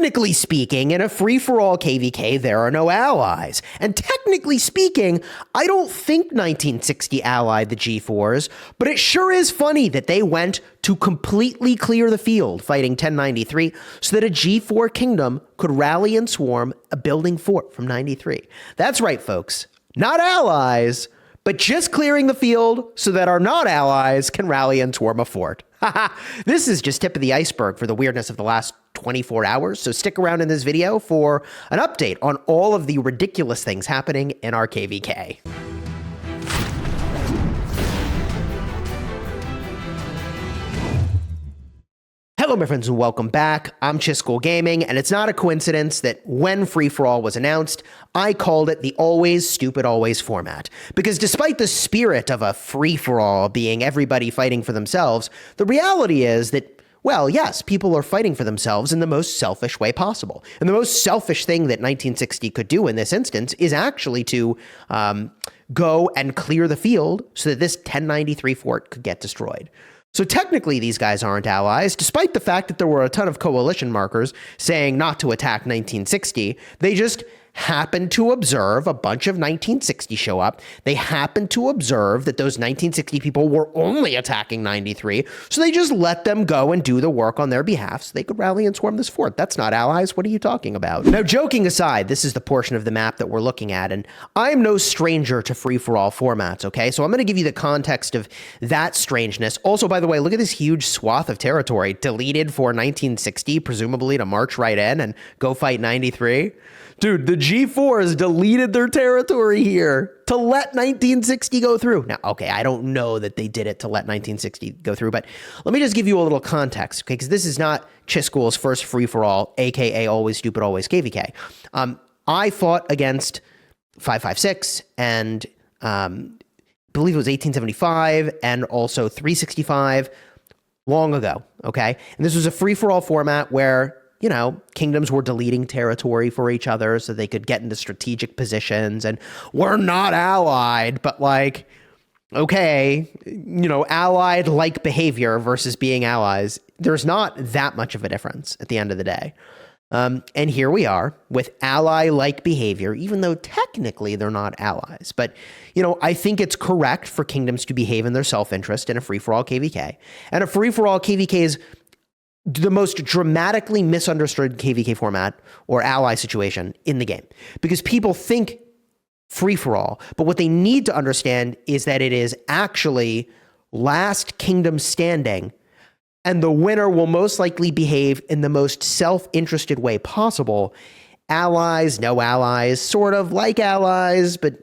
technically speaking, in a free-for-all KvK, there are no allies. And technically speaking, I don't think 1960 allied the G4s, but it sure is funny that they went to completely clear the field, fighting 1093, so that a G4 kingdom could rally and swarm a building fort from 93. That's right, folks. Not allies, but just clearing the field so that our not-allies can rally and swarm a fort. This is just tip of the iceberg for the weirdness of the last 24 hours, so stick around in this video for an update on all of the ridiculous things happening in our KvK. Hello, my friends, and welcome back. I'm Chisgule Gaming, and it's not a coincidence that when Free-for-All was announced, I called it the always stupid always format. Because despite the spirit of a free-for-all being everybody fighting for themselves, the reality is that, well, yes, people are fighting for themselves in the most selfish way possible. And the most selfish thing that 1960 could do in this instance is actually to go and clear the field so that this 1093 fort could get destroyed. So technically, these guys aren't allies, despite the fact that there were a ton of coalition markers saying not to attack 1960. They just happened to observe a bunch of 1960 show up. They happened to observe that those 1960 people were only attacking 93, so they just let them go and do the work on their behalf so they could rally and swarm this fort. That's not allies. What are you talking about? Now, joking aside, this is the portion of the map that we're looking at, and I'm no stranger to free-for-all formats, okay? So I'm going to give you the context of that strangeness. Also, by the way, look at this huge swath of territory deleted for 1960, presumably to march right in and go fight 93. Dude, the G4s deleted their territory here to let 1960 go through. Now, okay, I don't know that they did it to let 1960 go through, but let me just give you a little context, okay? Because this is not Chisgule's first free-for-all, aka always stupid, always KvK. I fought against 556 and I believe it was 1875 and also 365 long ago, okay? And this was a free-for-all format where, you know, kingdoms were deleting territory for each other so they could get into strategic positions, and we're not allied, but like, okay, you know, allied-like behavior versus being allies, there's not that much of a difference at the end of the day. And here we are with ally-like behavior, even though technically they're not allies. But, you know, I think it's correct for kingdoms to behave in their self-interest in a free-for-all KvK. And a free-for-all KvK is the most dramatically misunderstood KvK format or ally situation in the game, because people think free-for-all, but what they need to understand is that it is actually last kingdom standing, and the winner will most likely behave in the most self-interested way possible. Allies, no allies, sort of like allies, but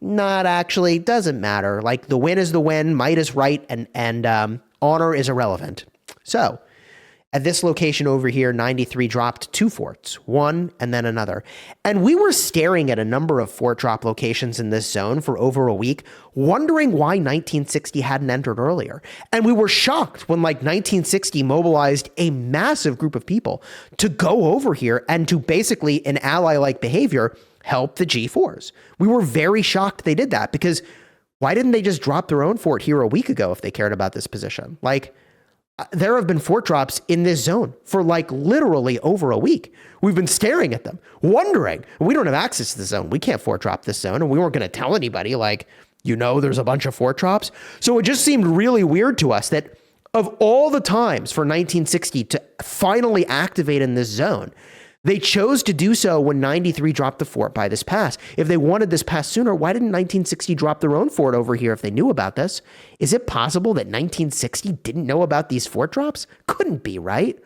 not actually, doesn't matter. Like, the win is the win, might is right, and honor is irrelevant. So at this location over here, 93 dropped 2 forts, one and then another. And we were staring at a number of fort drop locations in this zone for over a week, wondering why 1960 hadn't entered earlier. And we were shocked when, like, 1960 mobilized a massive group of people to go over here and to basically, in ally-like behavior, help the G4s. We were very shocked they did that, because why didn't they just drop their own fort here a week ago if they cared about this position? Like, there have been fort drops in this zone for like literally over a week. We've been staring at them, wondering. We don't have access to the zone. We can't fort drop this zone, and we weren't going to tell anybody, like, you know, there's a bunch of fort drops. So it just seemed really weird to us that of all the times for 1960 to finally activate in this zone, they chose to do so when 93 dropped the fort by this pass. If they wanted this pass sooner, why didn't 1960 drop their own fort over here if they knew about this? Is it possible that 1960 didn't know about these fort drops? Couldn't be, right?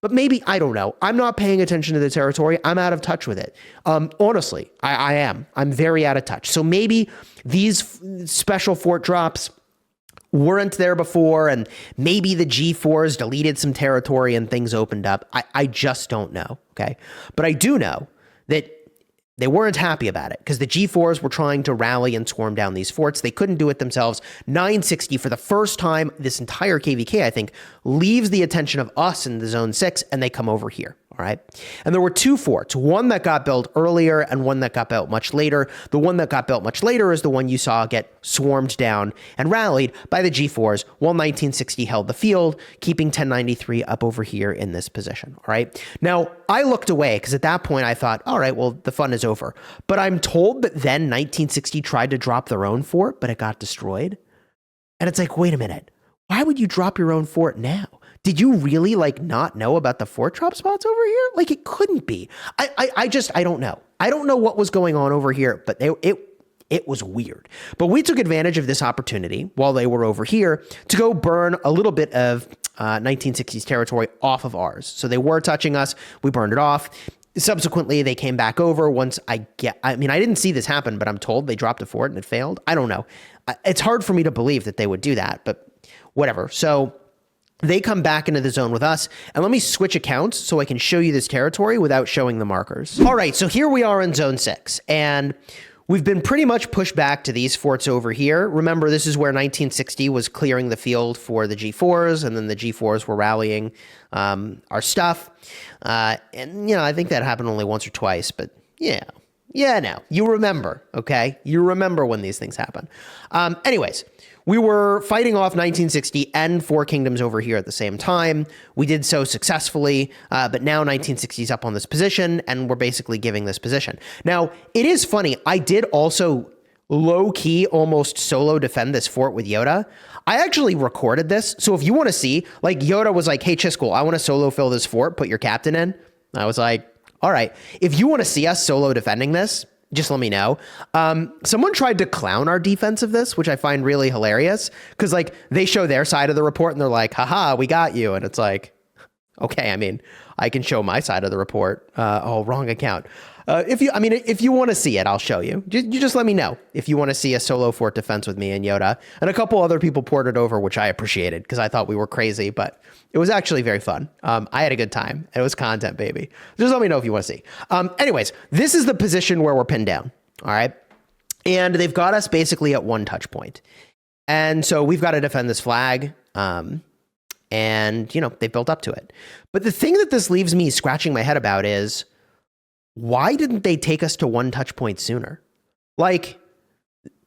But maybe, I don't know. I'm not paying attention to the territory. I'm out of touch with it. Honestly, I am. I'm very out of touch. So maybe these special fort drops weren't there before, and maybe the G4s deleted some territory and things opened up. I just don't know, okay? But I do know that they weren't happy about it, because the G4s were trying to rally and swarm down these forts. They couldn't do it themselves. 960, for the first time this entire KvK, I think, leaves the attention of us in the Zone 6, and they come over here, All right. And there were two forts, one that got built earlier and one that got built much later. The one that got built much later is the one you saw get swarmed down and rallied by the G4s while 1960 held the field, keeping 1093 up over here in this position. All right. Now, I looked away because at that point I thought, all right, well, the fun is over. But I'm told that then 1960 tried to drop their own fort, but it got destroyed. And it's like, wait a minute. Why would you drop your own fort now? Did you really not know about the fort drop spots over here? It couldn't be. I don't know. I don't know what was going on over here, but it was weird. But we took advantage of this opportunity while they were over here to go burn a little bit of 1960s territory off of ours. So they were touching us. We burned it off. Subsequently, they came back over once I didn't see this happen, but I'm told they dropped a fort and it failed. I don't know. It's hard for me to believe that they would do that, but whatever. So they come back into the zone with us, and let me switch accounts so I can show you this territory without showing the markers. All right, so here we are in zone 6, and we've been pretty much pushed back to these forts over here. Remember, this is where 1960 was clearing the field for the G4s, and then the G4s were rallying our stuff. And, I think that happened only once or twice, but yeah, no, you remember, okay? You remember when these things happen. Anyways, we were fighting off 1960 and Four Kingdoms over here at the same time. We did so successfully, but now 1960 is up on this position, and we're basically giving this position. Now, it is funny. I did also low-key almost solo defend this fort with Yoda. I actually recorded this, so if you want to see, Yoda was like, hey, Chisgule, I want to solo fill this fort, put your captain in. I was like, all right. If you want to see us solo defending this, just let me know. Someone tried to clown our defense of this, which I find really hilarious because they show their side of the report and they're like, haha, we got you. And it's like, okay, I can show my side of the report. Oh, wrong account. If you want to see it, I'll show you. You just let me know if you want to see a solo fort defense with me and Yoda. And a couple other people poured it over, which I appreciated because I thought we were crazy, but it was actually very fun. I had a good time. It was content, baby. Just let me know if you want to see. Anyways, this is the position where we're pinned down. All right. And they've got us basically at one touch point. And so we've got to defend this flag. And, they built up to it. But the thing that this leaves me scratching my head about is, why didn't they take us to one touch point sooner?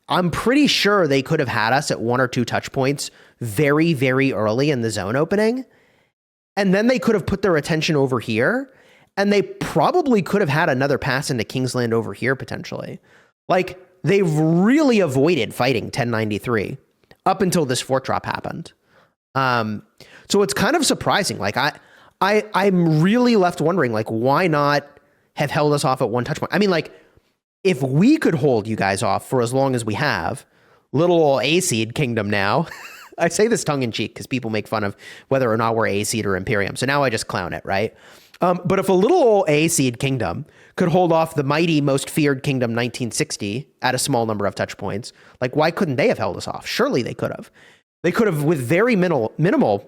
I'm pretty sure they could have had us at one or two touch points very, very early in the zone opening. And then they could have put their attention over here. And they probably could have had another pass into Kingsland over here, potentially. They've really avoided fighting 1093 up until this fort drop happened. So it's kind of surprising. I'm really left wondering, why not have held us off at one touch point? If we could hold you guys off for as long as we have, little old A-seed kingdom now, I say this tongue in cheek because people make fun of whether or not we're A-seed or Imperium. So now I just clown it, right? But if a little old A-seed kingdom could hold off the mighty, most feared kingdom 1960 at a small number of touch points, why couldn't they have held us off? Surely they could have. They could have, with very minimal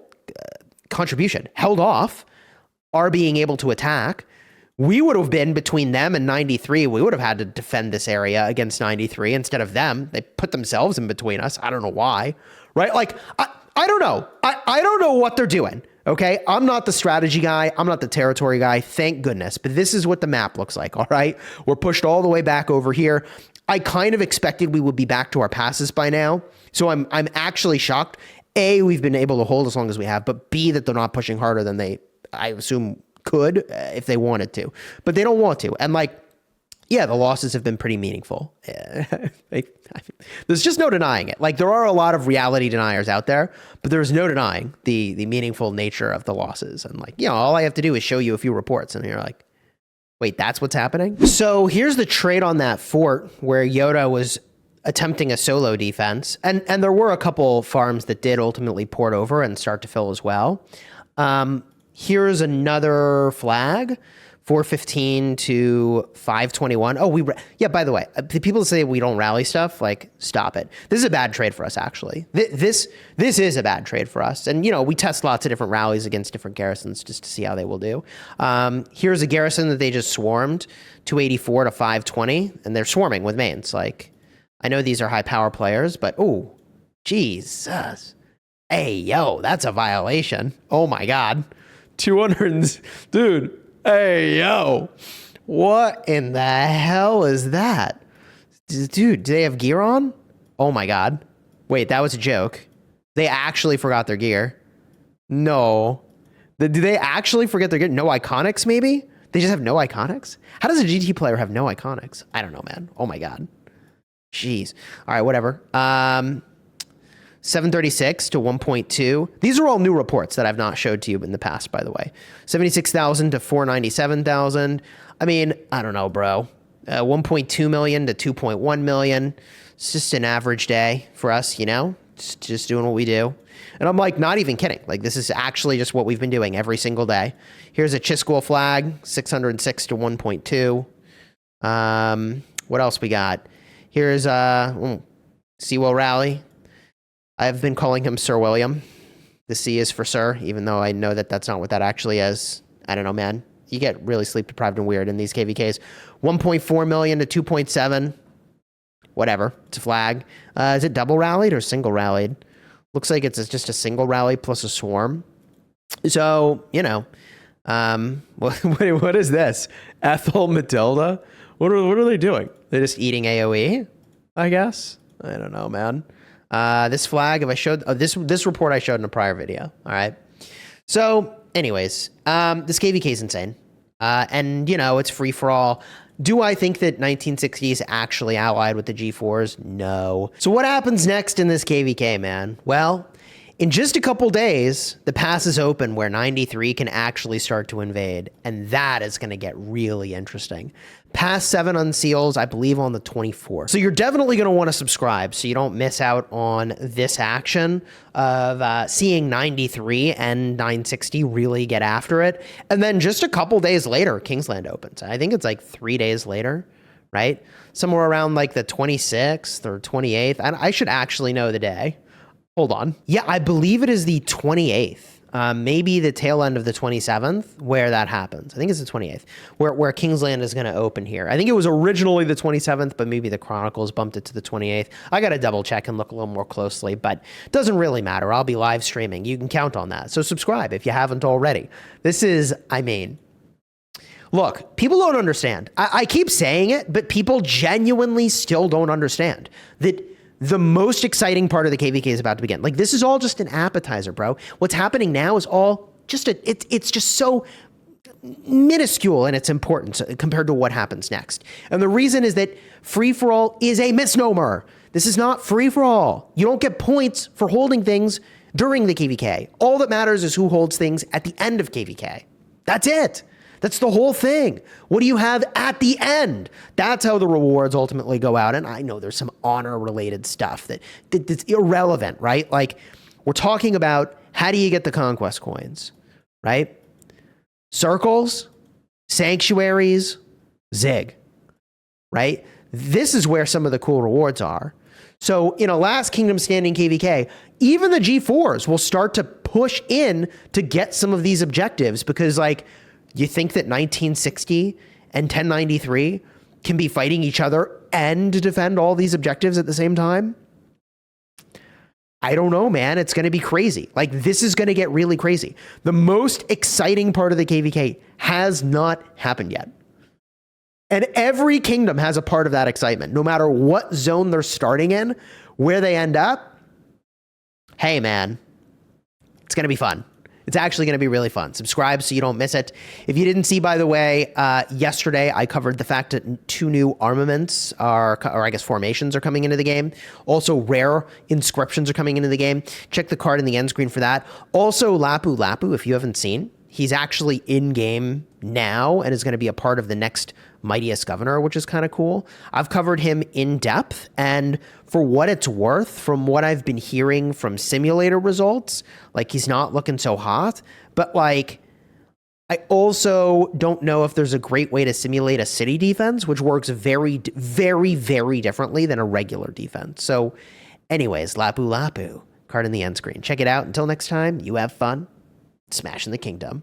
contribution, held off our being able to attack. We would have been between them and 93. We would have had to defend this area against 93 instead of them. They put themselves in between us. I don't know why, right? I don't know. I don't know what they're doing. Okay. I'm not the strategy guy. I'm not the territory guy. Thank goodness. But this is what the map looks like. All right. We're pushed all the way back over here. I kind of expected we would be back to our passes by now. So I'm actually shocked. A, we've been able to hold as long as we have, but B, that they're not pushing harder than I assume could if they wanted to, but they don't want to. And the losses have been pretty meaningful. There's just no denying it. There are a lot of reality deniers out there, but there's no denying the meaningful nature of the losses. And all I have to do is show you a few reports and you're like, wait, that's what's happening? So here's the trade on that fort where Yoda was attempting a solo defense. And there were a couple farms that did ultimately port over and start to fill as well. Here's another flag, 415 to 521. Oh, by the way, the people say we don't rally stuff, stop it. This is a bad trade for us, actually. This is a bad trade for us. And, we test lots of different rallies against different garrisons just to see how they will do. Here's a garrison that they just swarmed, 284 to 520, and they're swarming with mains. I know these are high power players, but, oh, Jesus. Hey, yo, that's a violation. Oh, my God. 200, dude, Hey, yo. What in the hell is that? Dude, do they have gear on? Oh my god. Wait, that was a joke. They actually forgot their gear. No. Do they actually forget their gear? No iconics, maybe? They just have no iconics? How does a GT player have no iconics? I don't know, man. Oh my god. Jeez. All right, whatever. 736 to 1.2. These are all new reports that I've not showed to you in the past, by the way. 76,000 to 497,000. I mean, I don't know, bro. 1.2 million to 2.1 million. It's just an average day for us, you know? Just doing what we do. And I'm like, not even kidding. Like, this is actually just what we've been doing every single day. Here's a Chisgule flag, 606 to 1.2. What else we got? Here's Sewell Rally. I've been calling him Sir William. The C is for Sir, even though I know that that's not what that actually is. I don't know, man. You get really sleep deprived and weird in these KvKs. 1.4 million to 2.7. Whatever. It's a flag. Is it double rallied or single rallied? Looks like it's just a single rally plus a swarm. So, you know, what is this? Ethel Matilda? What are they doing? They're just eating AoE, I guess. I don't know, man. This flag, if I showed this report I showed in a prior video. All right. So, anyways, this KvK is insane. And you know, it's free for all. Do I think that 1960 is actually allied with the G4s? No. So what happens next in this KvK, man? Well, in just a couple days, the pass is open where 93 can actually start to invade, and that is going to get really interesting. Pass 7 unseals, I believe, on the 24th. So you're definitely going to want to subscribe so you don't miss out on this action of seeing 93 and 960 really get after it. And then just a couple days later, Kingsland opens. I think it's like 3 days later, right? Somewhere around like the 26th or 28th. I should actually know the day. Hold on. Yeah, I believe it is the 28th. Maybe the tail end of the 27th where that happens. I think it's the 28th where Kingsland is going to open here. I think it was originally the 27th, but maybe the Chronicles bumped it to the 28th. I got to double check and look a little more closely, but it doesn't really matter. I'll be live streaming. You can count on that. So subscribe if you haven't already. This is, I mean, look, people don't understand. I keep saying it, but people genuinely still don't understand that the most exciting part of the KvK is about to begin. Like, this is all just an appetizer, bro. What's happening now is all just it's just so minuscule in its importance compared to what happens next. And the reason is that free-for-all is a misnomer. This is not free-for-all. You don't get points for holding things during the KvK. All that matters is who holds things at the end of KvK. That's it. That's the whole thing. What do you have at the end? That's how the rewards ultimately go out. And I know there's some honor-related stuff that's irrelevant, right? Like, we're talking about how do you get the conquest coins, right? Circles, sanctuaries, zig, right? This is where some of the cool rewards are. So in a Last Kingdom Standing KvK, even the G4s will start to push in to get some of these objectives because, like, you think that 1960 and 1093 can be fighting each other and defend all these objectives at the same time? I don't know, man. It's going to be crazy. Like, this is going to get really crazy. The most exciting part of the KvK has not happened yet. And every kingdom has a part of that excitement. No matter what zone they're starting in, where they end up, hey, man, it's going to be fun. It's actually going to be really fun. Subscribe so you don't miss it. If you didn't see, by the way, yesterday I covered the fact that 2 new armaments or I guess formations are coming into the game. Also, rare inscriptions are coming into the game. Check the card in the end screen for that. Also, Lapu Lapu, if you haven't seen, he's actually in game now and is going to be a part of the next Mightiest Governor, which is kind of cool. I've covered him in depth, and for what it's worth, from what I've been hearing from simulator results, like, he's not looking so hot, but like, I also don't know if there's a great way to simulate a city defense, which works very, very, very differently than a regular defense. So anyways, Lapu Lapu, card in the end screen. Check it out. Until next time, you have fun smashing the kingdom.